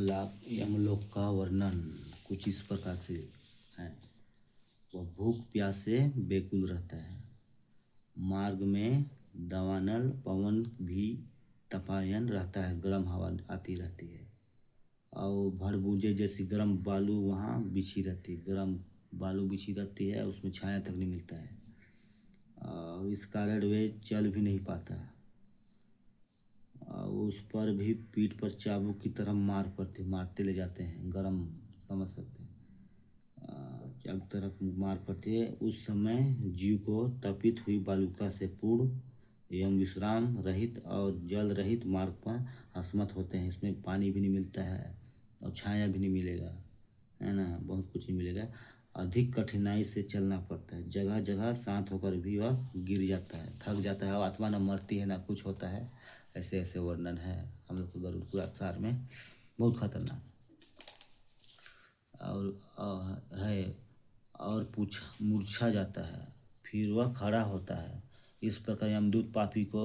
यमलोक का वर्णन कुछ इस प्रकार से है। वह भूख प्यास से बेकुल रहता है। मार्ग में दावानल पवन भी तपायन रहता है, गर्म हवा आती रहती है और भड़बूजे जैसी गर्म बालू वहाँ बिछी रहती है, गर्म बालू बिछी रहती है, उसमें छाया तक नहीं मिलता है और इस कारण वे चल भी नहीं पाता। उस पर भी पीठ पर चाबुक की तरह मारते ले जाते हैं, गरम समझ सकते हैं, चाबुक तरफ मार पड़ती है। उस समय जीव को तपित हुई बालुका से पूर्ण एवं विश्राम रहित और जल रहित मार्ग पर असमत होते हैं। इसमें पानी भी नहीं मिलता है और छाया भी नहीं मिलेगा, है ना, बहुत कुछ नहीं मिलेगा। अधिक कठिनाई से चलना पड़ता है, जगह जगह शांत होकर भी वह गिर जाता है, थक जाता है, आत्मा न मरती है ना कुछ होता है। ऐसे ऐसे वर्णन है हम लोग को गरुड़ पुराण में, बहुत खतरनाक है। और मूर्छा जाता है, फिर वह खड़ा होता है। इस प्रकार यमदूत पापी को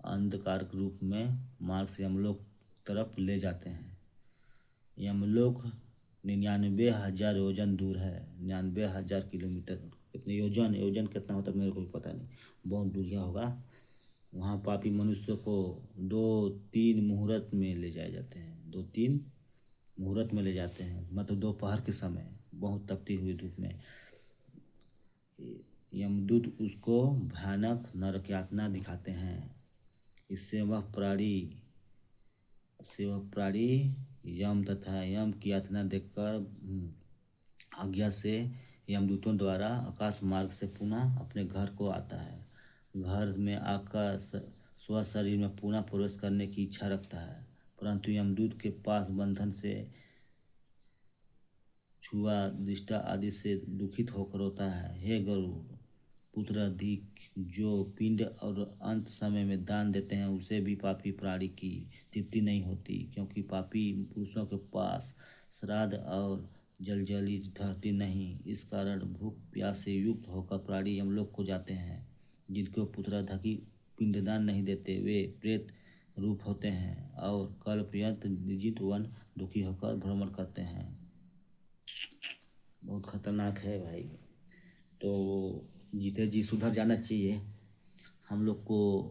अंधकार रूप में मार्ग से यमलोक तरफ ले जाते हैं। यमलोक 99,000 योजन दूर है। 99,000 किलोमीटर, कितने योजन कितना होता है मेरे को भी पता नहीं, बहुत दूरिया होगा। वहाँ पापी मनुष्य को 2-3 मुहूर्त में ले जाए जाते हैं, 2-3 मुहूर्त में ले जाते हैं, मतलब दोपहर के समय बहुत तपती हुई धूप में। यमदूत उसको भयानक नरक यातना दिखाते हैं। इससे वह प्राणी यम तथा यम की यातना देखकर आज्ञा से यमदूतों द्वारा आकाश मार्ग से पुनः अपने घर को आता है। घर में आकर स्व शरीर में पुनः प्रवेश करने की इच्छा रखता है, परंतु यमदूत के पास बंधन से छुआ दृष्टा आदि से दुखित होकर रोता है। हे गरुड़ पुत्र, अधिक जो पिंड और अंत समय में दान देते हैं उसे भी पापी प्राणी की तृप्ति नहीं होती, क्योंकि पापी पुरुषों के पास श्राद्ध और जलजली धरती नहीं। इस कारण भूख प्यास से युक्त होकर प्राणी यमलोक को जाते हैं। जिनको पुत्राधिकी पिंडदान नहीं देते वे प्रेत रूप होते हैं और कल्पयंत निर्जित वन दुखी होकर भ्रमण करते हैं। बहुत खतरनाक है भाई। तो जीते जी सुधर जाना चाहिए, हम लोग को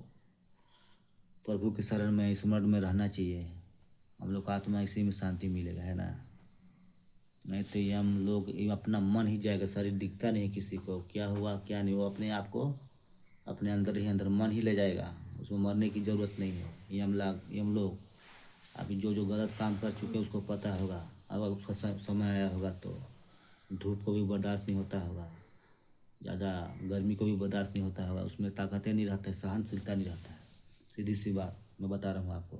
प्रभु के शरण में स्मरण में रहना चाहिए, हम लोग का आत्मा इसी में शांति मिलेगा, है ना। नहीं तो ये हम लोग अपना मन ही जाएगा, शरीर दिखता नहीं किसी को, क्या हुआ क्या नहीं, वो अपने आप को अपने अंदर ही अंदर मन ही ले जाएगा, उसमें मरने की ज़रूरत नहीं है। हम लोग अभी जो गलत काम कर चुके उसको पता होगा, अगर उसका समय आया होगा तो धूप को भी बर्दाश्त नहीं होता होगा, ज़्यादा गर्मी को भी बर्दाश्त नहीं होता होगा, उसमें ताकतें नहीं रहता है, सहनशीलता नहीं रहता है। सीधी सी बात मैं बता रहा हूँ आपको।